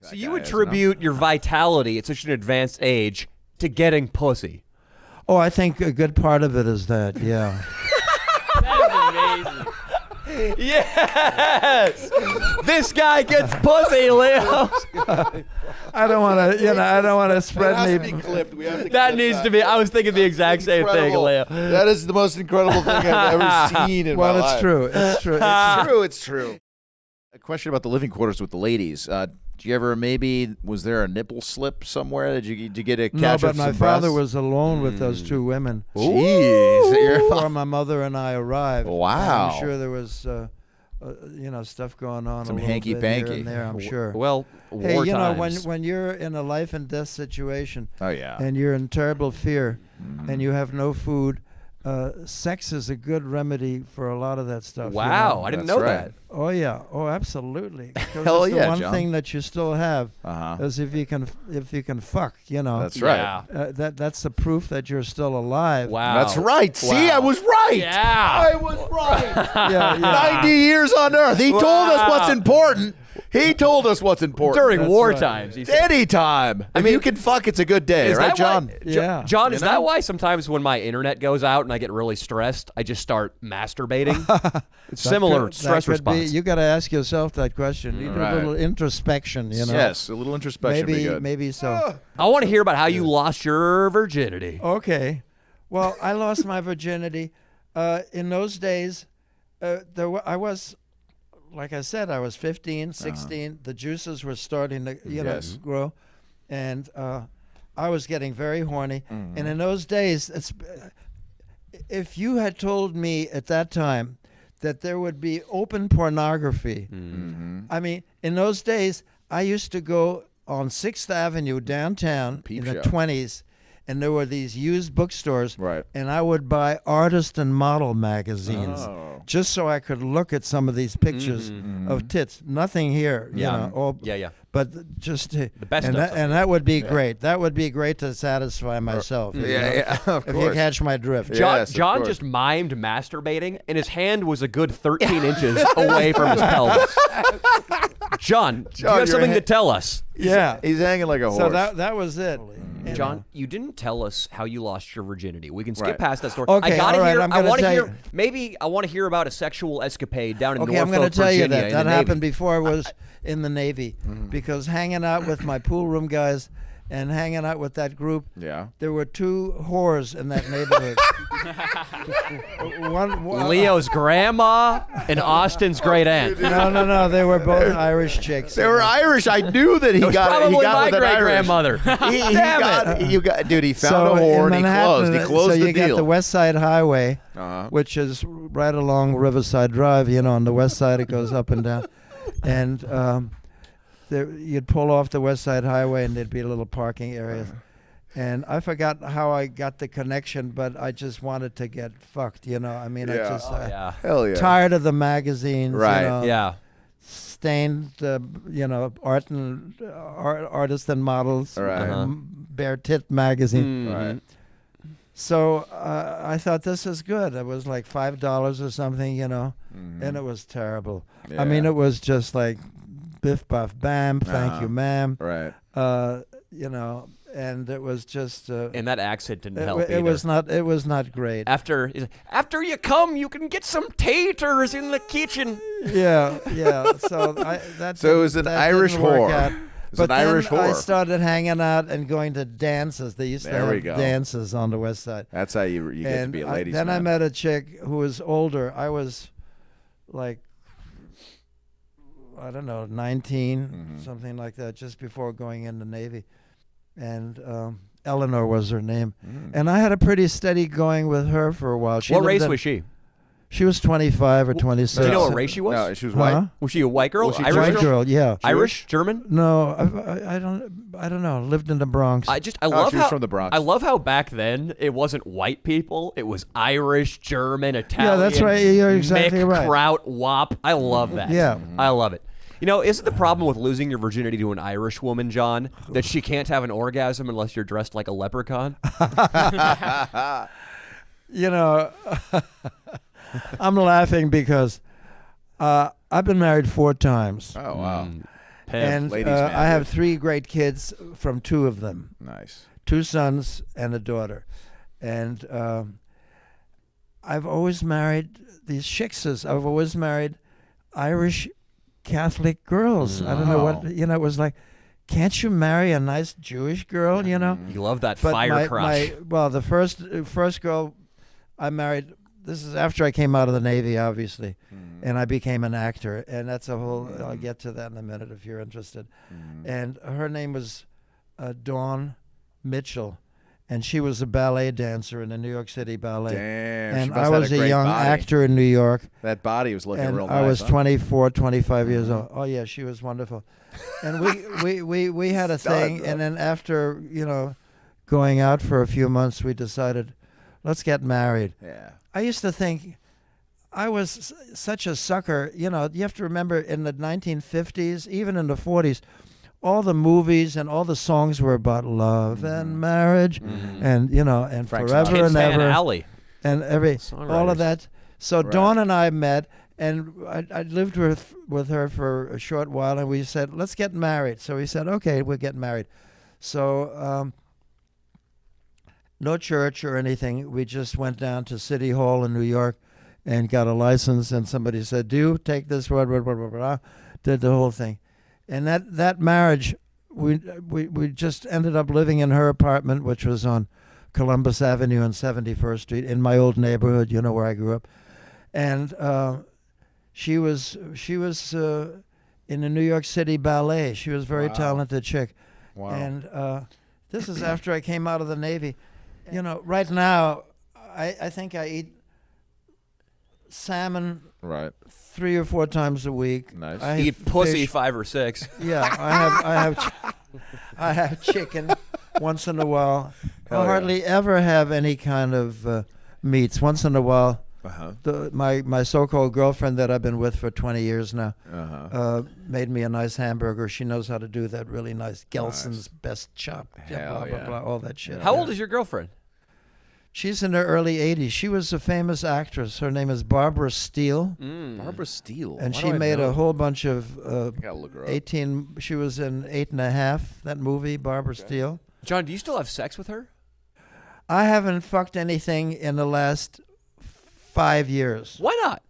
So you attribute your vitality at such an advanced age to getting pussy. Oh, I think a good part of it is that, yeah. That is amazing. Yes! This guy gets pussy, Leo. I don't want to, I don't want to spread That has me. to be clipped. We have to That clip needs to be. I was thinking the exact same thing, Incredible. Leo. That is the most incredible thing I've ever seen in my life. Well, it's true. It's true. It's true. It's true. A question about the living quarters with the ladies. Did you ever was there a nipple slip somewhere? Did you get a catch No, of but my some father breasts? was alone with those two women. Jeez. Before my mother and I arrived. Wow. I'm sure there was, stuff going on. Some a little bit here hanky-panky. and there, I'm sure. Well, Hey, war you know, times. when you're in a life and death situation, Oh, yeah. and you're in terrible fear, and you have no food, sex is a good remedy for a lot of that stuff. you Wow, know? I didn't That's know right. that. Oh yeah. Oh, absolutely. 'Cause Hell it's yeah, the one John. thing that you still have Uh-huh. is if you can fuck. You know. That's right. Yeah. That's the proof that you're still alive. Wow. That's right. See, Wow. I was right. Yeah. I was right. Yeah. 90 years on Earth. He told us what's important. He told us what's important. During That's war right. times. He said. Anytime. If you can fuck, it's a good day. Is Right, that John? Why, Yeah. John, You is know? that why sometimes when my internet goes out and I get really stressed, I just start masturbating? It's similar stress That could be- response. you got to ask yourself that question. You do Right. a little introspection. You know. Yes, a little introspection would be Maybe good. maybe so. I want to hear about how you lost your virginity. Okay. Well, I lost my virginity. In those days, I was, like I said, I was 15, 16. The juices were starting to, Yes. grow. And I was getting very horny. And in those days, if you had told me at that time that there would be open pornography, I mean, in those days, I used to go on 6th Avenue downtown Peep in show. the 20s, and there were these used bookstores, Right. and I would buy artist and model magazines Oh. just so I could look at some of these pictures of tits. Nothing here, you know, all, Yeah. but just to, The best and stuff. that, and that would be great. That would be great to satisfy myself. you know, Yeah, of if you course. catch my drift. Yeah. John, Yes, of John course. just mimed masturbating, and his hand was a good 13 inches away from his pelvis. John, do you have your something to hand- tell us? Yeah. He's hanging like a horse. So that was it. And, John, you didn't tell us how you lost your virginity. We can skip Right. past that story. Okay, I gotta all right, hear. I'm I gonna want to tell hear. you. Maybe I want to hear about a sexual escapade down in Okay, I'm Norfolk, going to tell you Virginia, that. in That the happened Navy. before I was in the Navy. Because hanging out with my pool room guys and hanging out with that group, Yeah. there were two whores in that neighborhood. one, Leo's grandma and Austin's great aunt. No. They were both Irish chicks. They were Irish. I knew that he got Probably he got my with an great Irish. grandmother. Dude, he found So a whore in and he Manhattan, closed so the you deal. got the West Side Highway, Uh-huh. which is right along Riverside Drive. You know, on the west side it goes up and down, and you'd pull off the West Side Highway and there'd be a little parking area. And I forgot how I got the connection, but I just wanted to get fucked. You know, I mean, I Yeah. just Yeah. Hell yeah. tired of the magazines. Right. You know, Yeah. stained, artists and models, Right. bare tit magazine. Right. So I thought this is good. It was like $5 or something, you know, and it was terrible. I mean, Yeah. it was just like biff, buff, bam, thank you, ma'am. Right. You know, and it was just. And that accent didn't help it either. was not. It was not great. After you come, you can get some taters in the kitchen. Yeah. So So it was an that Irish didn't work whore. out. It's But an then Irish I whore. started hanging out and going to dances. They used There to we have go. dances on the West Side. That's how you get to And be a ladies' then I man. met a chick who was older. I was like, I don't know, 19, something like that, just before going in the Navy. And Eleanor was her name. And I had a pretty steady going with her for a while. What race was she? She was 25 or 26. Do you know what race she was? No, she was Huh? white. Was she a white girl? Was she Irish White girl? girl, yeah. Irish? German? No, I don't know. Lived in the Bronx. I love she was how from the Bronx. I love how back then it wasn't white people; it was Irish, German, Yeah, Italian. that's right. You're exactly Mick, right. Kraut, Wop. I love that. Yeah. I love it. You know, isn't the problem with losing your virginity to an Irish woman, John, that she can't have an orgasm unless you're dressed like a leprechaun? You know, I'm laughing because I've been married 4 times. Oh wow. And Ladies' man, I have dude. 3 great kids from 2 of them. Nice. 2 sons and a daughter. And I've always married these shiksas. I've always married Irish Catholic girls. I don't know what, it was like, can't you marry a nice Jewish girl, You love that But fire crush. the first girl I married, this is after I came out of the Navy, obviously, and I became an actor. And that's a whole, I'll get to that in a minute if you're interested. And her name was Dawn Mitchell. And she was a ballet dancer in the New York City Ballet. Damn. she And must I have had was a a great young body. actor in New York. That body was looking And real nice. I was huh? 24, 25 years old. Oh, yeah, she was wonderful. And we had a Stud, thing. bro. And then after, going out for a few months, we decided, let's get married. Yeah. I used to think I was such a sucker. You have to remember in the 1950s, even in the 40s, all the movies and all the songs were about love and marriage and, and Frank forever Kids and Fan ever. Alley. And all Songwriters. of that. So Right. Dawn and I met, and I lived with her for a short while, and we said, let's get married. So we said, okay, we'll get married. So no church or anything. We just went down to City Hall in New York and got a license, and somebody said, do you take this, blah, blah, blah, blah, blah, did the whole thing. And that marriage, we just ended up living in her apartment, which was on Columbus Avenue and 71st Street in my old neighborhood, where I grew up. And she was in the New York City Ballet. She was a very talented chick. Wow. And this is after I came out of the Navy. Right now, I think I eat salmon Right. 3 or 4 times a week. Nice. I Eat have pussy fish. 5 or 6. Yeah, I have chicken once in a while. Hell I yeah. hardly ever have any kind of meats. Once in a while, Uh-huh. my so-called girlfriend that I've been with for 20 years now Uh-huh. made me a nice hamburger. She knows how to do that really nice. Gelson's best chop. Hell blah, blah, yeah. blah, all that shit. How old is your girlfriend? She's in her early 80s. She was a famous actress. Her name is Barbara Steele. Barbara Steele. And Why she do I made know? a whole bunch of I gotta look her up. 18. She was in 8.5, that movie, Barbara Steele. John, do you still have sex with her? I haven't fucked anything in the last 5 years. Why not?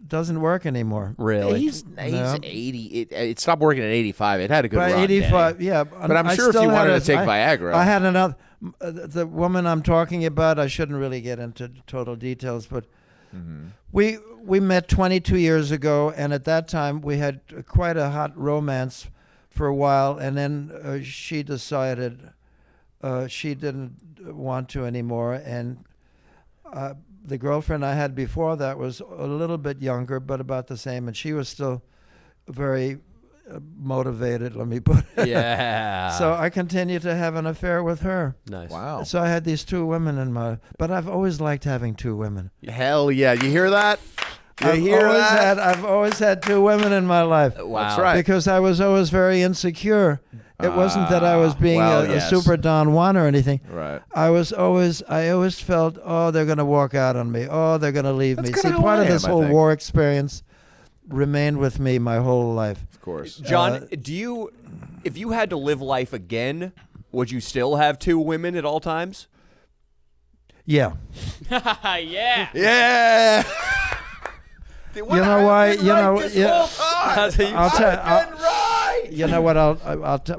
Doesn't work anymore. Really? He's No. 80. It stopped working at 85. It had a good By run. 85, Danny. yeah. But I'm I sure if still you had wanted to take Viagra. I had another. The woman I'm talking about, I shouldn't really get into total details, but we met 22 years ago, and at that time we had quite a hot romance for a while, and then she decided she didn't want to anymore, and the girlfriend I had before that was a little bit younger, but about the same, and she was still very motivated, let me put it. Yeah. So I continued to have an affair with her. Nice. Wow. So I had these 2 women in my, but I've always liked having 2 women. Hell yeah. You hear that? You hear that? I've always had 2 women in my life. Wow. That's right. Because I was always very insecure. It wasn't that I was being well, a yes. super Don Juan or anything. Right. I always felt, oh, they're going to walk out on me. Oh, they're going to leave That's me. kinda See, how part I of this am, I whole think. war experience remained with me my whole life. Of course. John, if you had to live life again, would you still have 2 women at all times? Yeah. Yeah. Yeah. You know why? You know, yeah. That's how you- I'll tell. right. You know what?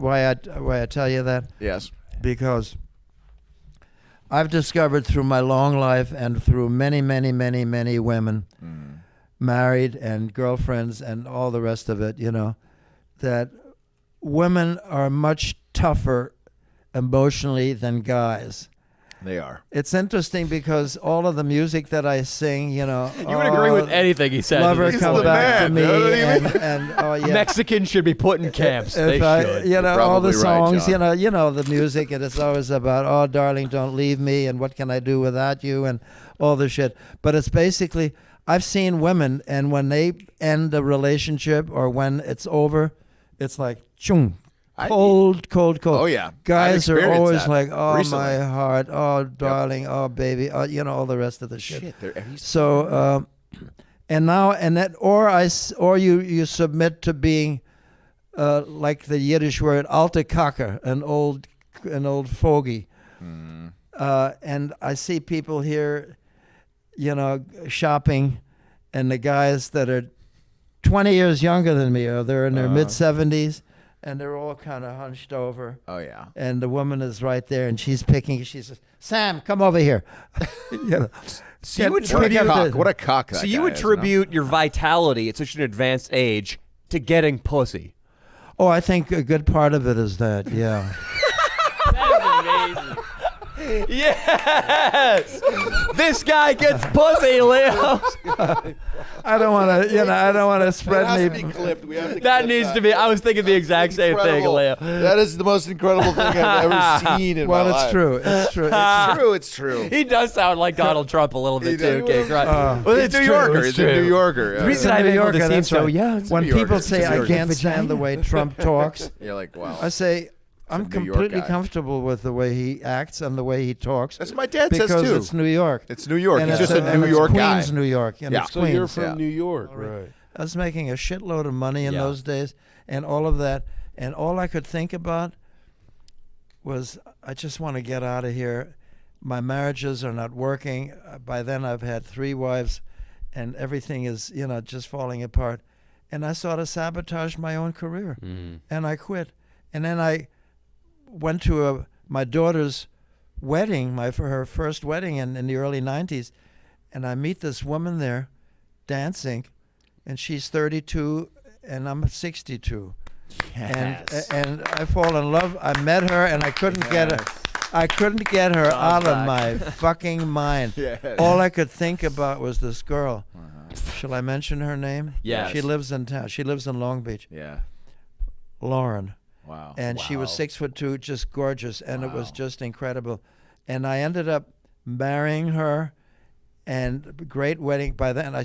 Why I tell you that? Yes. Because I've discovered through my long life and through many, many, many, many women, married and girlfriends and all the rest of it, that women are much tougher emotionally than guys. They are. It's interesting because all of the music that I sing, You would agree with anything he said. Lover He's come the back to man, me, you know what I mean? and oh yeah. Mexicans should be put in camps. They If I, should. all probably the right, songs, John. you know the music, and it's always about, oh, darling, don't leave me, and what can I do without you, and all the shit. But it's basically, I've seen women, and when they end a relationship or when it's over, it's like, chung, cold. Oh, yeah. I've Guys are experienced always that like, oh, recently. my heart, oh, darling, oh, baby, oh, all the rest of the shit. He's So, and now, and that, or you submit to being like the Yiddish word alte Kacke, an old fogey. And I see people here, shopping, and the guys that are 20 years younger than me, or they're in their mid-70s, and they're all kind of hunched over. Oh, yeah. And the woman is right there, and she says, Sam, come over here. So you would What a cock that So you guy is, attribute your vitality at such an advanced age to getting pussy. Oh, I think a good part of it is that, yeah. That is amazing. Yes, this guy gets pussy, Leo. I don't want to, I don't want to That spread has to me. be clipped. We have to That clip needs to be. I was thinking the exact same thing, Incredible. Leo. That is the most incredible thing I've ever seen in Well, my it's life. true. It's true. It's true. It's true. He does sound like Donald Trump a little bit He too, does. King, right? Well, it's He's New a Yorker. New Yorker. It's He's a New true. Yorker. The reason It's a I'm New able to Yorker, seem that's so right. young. When New Yorker. people It's say a New I Yorker. can't stand the way Trump talks, You're like, wow. I say I'm a New York completely guy. comfortable with the way he acts and the way he talks. That's what my dad says because too. it's New York. It's New York. And He's it's just a New it's York guy. Queens, New York. And Yeah. it's So you're Queens. from Yeah. New York, right? I was making a shitload of money in Yeah. those days and all of that. And all I could think about was I just want to get out of here. My marriages are not working. By then I've had 3 wives and everything is, just falling apart. And I sort of sabotaged my own career. And I quit. And then I went to my daughter's wedding, her first wedding in the early 90s. And I meet this woman there dancing, and she's 32 and I'm 62. Yes. And I fall in love. I met her and I couldn't get her. I couldn't get her out of my fucking mind. Yes. All I could think about was this girl. Shall I mention her name? Yes. She lives in town. She lives in Long Beach. Yeah. Lauren. Wow. And she was 6'2", just gorgeous, and it was Wow. just incredible. And I ended up marrying her, and great wedding. By then, I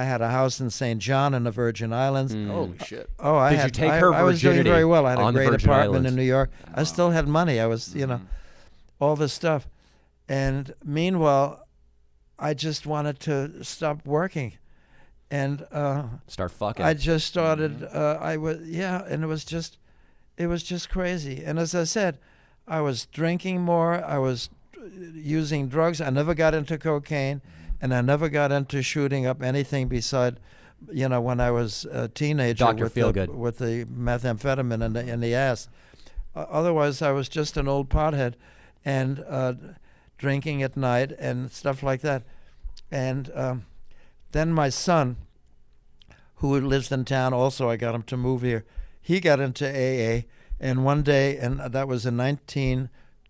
had a house in St. John in the Virgin Islands. Holy shit. Oh, I Did you had. take her I was doing virginity very well. I had a on the great Virgin apartment Islands? in New York. I still had money. I was, all this stuff. And meanwhile, I just wanted to stop working, and Start fucking. I just started. And it was just crazy. And as I said, I was drinking more. I was using drugs. I never got into cocaine, and I never got into shooting up anything beside, when I was a teenager Dr. with Feelgood. with the methamphetamine in the ass. Otherwise, I was just an old pothead, and drinking at night and stuff like that. And then my son, who lives in town, also I got him to move here. He got into AA, and one day, and that was in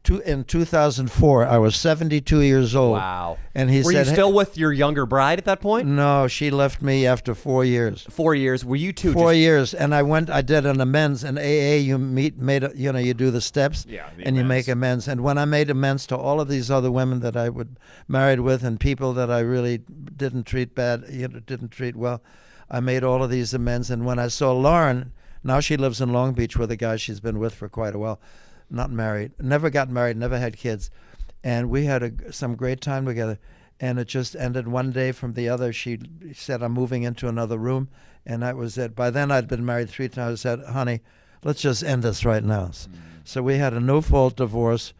2004. I was 72 years old. Wow. And he Were said, you still with your younger bride at that point? No, she left me after 4 years. 4 years. Were you two? 4 just- years, and I did an amends. In AA, you you do the steps, Yeah, the and you amends. make amends. And when I made amends to all of these other women that I would married with, and people that I really didn't treat didn't treat well, I made all of these amends. And when I saw Lauren, now she lives in Long Beach with a guy she's been with for quite a while, not married, never got married, never had kids, and we had some great time together. And it just ended one day from the other. She said, I'm moving into another room. And that was it. By then, I'd been married 3 times. I said, honey, let's just end this right now. So we had a no-fault divorce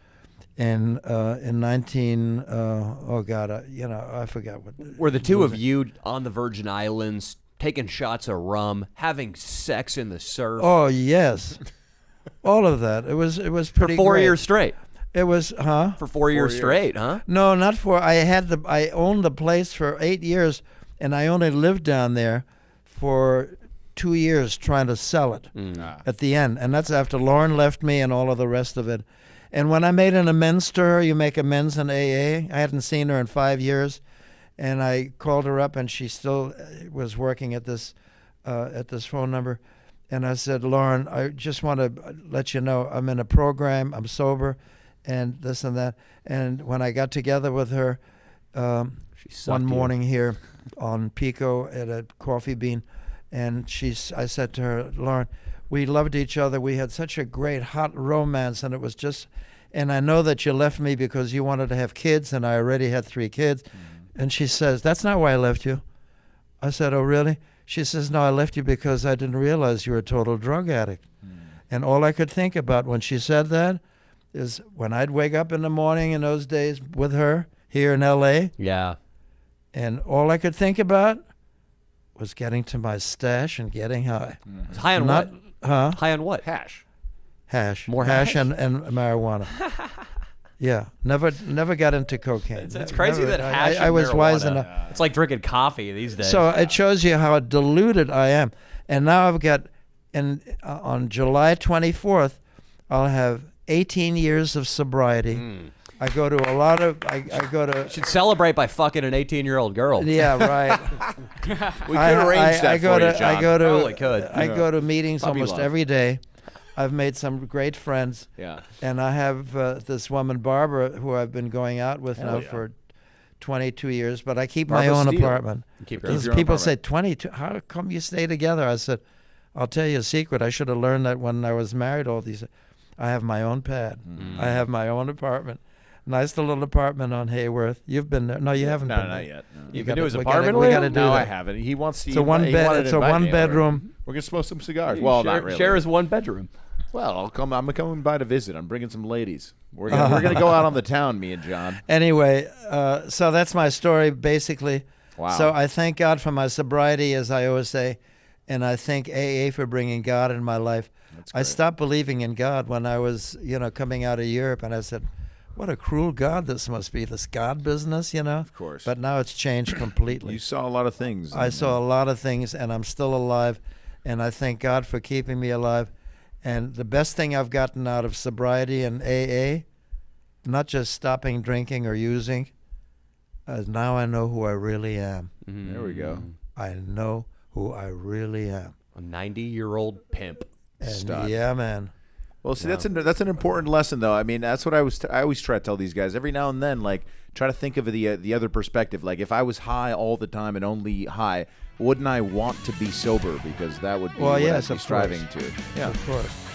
in 19, I forgot what. Were the two of you on the Virgin Islands taking shots of rum, having sex in the surf Oh, yes. All of that. It was for pretty 4 great. years straight? It was, For 4 years years. straight, huh? No, not for. I owned the place for 8 years, and I only lived down there for 2 years trying to sell it at the end. And that's after Lauren left me and all of the rest of it. And when I made an amends to her, you make amends in AA. I hadn't seen her in 5 years, and I called her up, and she still was working at this phone number. And I said, Lauren, I just want to let you know I'm in a program, I'm sober, and this and that. And when I got together with her sucked one you. morning here on Pico at a Coffee Bean, and I said to her, Lauren, we loved each other. We had such a great hot romance, and it was just, and I know that you left me because you wanted to have kids, and I already had 3 kids. And she says, that's not why I left you. I said, oh, really? She says, no, I left you because I didn't realize you were a total drug addict. And all I could think about when she said that is when I'd wake up in the morning in those days with her here in L.A., Yeah. and all I could think about was getting to my stash and getting high. High on Not, what? huh? High on what? Hash. Hash. More hash hash? and marijuana. Yeah, never got into cocaine. It's crazy Never. that hash I and was wise marijuana- enough. It's like drinking coffee these days. So it shows you how deluded I am. And now I've got, on July 24th, I'll have 18 years of sobriety. I go to a lot of, I go to, should celebrate by fucking an 18-year-old girl. yeah, right. We could arrange that I go for to, you, John. I go to, Probably could. I go to meetings Puppy almost love. every day. I've made some great friends. Yeah. And I have this woman, Barbara, who I've been going out with Hell now yeah. for 22 years, but I keep Barbara my own Steele. apartment. Keep her Because your own people apartment. say, 22, how come you stay together? I said, I'll tell you a secret. I should have learned that when I was married all these. I have my own pad. I have my own apartment. Nice little apartment on Hayworth. You've been there. No, you haven't No, been not there. yet. No. You've been to his we apartment we with gotta him? do No, that. I haven't. He wants to. It's a one bed. It's a one bedroom. We're gonna smoke some cigars. Well, not really. Share his one bedroom. Well, I'll come. I'm coming by to visit. I'm bringing some ladies. We're gonna go out on the town, me and John. Anyway, so that's my story, basically. Wow. So I thank God for my sobriety, as I always say, and I thank AA for bringing God in my life. I great. stopped believing in God when I was, coming out of Europe, and I said, what a cruel God this must be, this God business, Of course. But now it's changed completely. You saw a lot of things. I saw a lot of things, and I'm still alive, and I thank God for keeping me alive. And the best thing I've gotten out of sobriety and AA, not just stopping drinking or using, is now I know who I really am. There we go. I know who I really am. A 90-year-old pimp. And Stud. yeah, man. Well, see, that's an important lesson, though. I mean, that's what I always try to tell these guys every now and then. Like, try to think of the other perspective. Like, if I was high all the time and only high, wouldn't I want to be sober? Because that would be Well, what yes, I'd be of striving course. to. Yeah. Of course.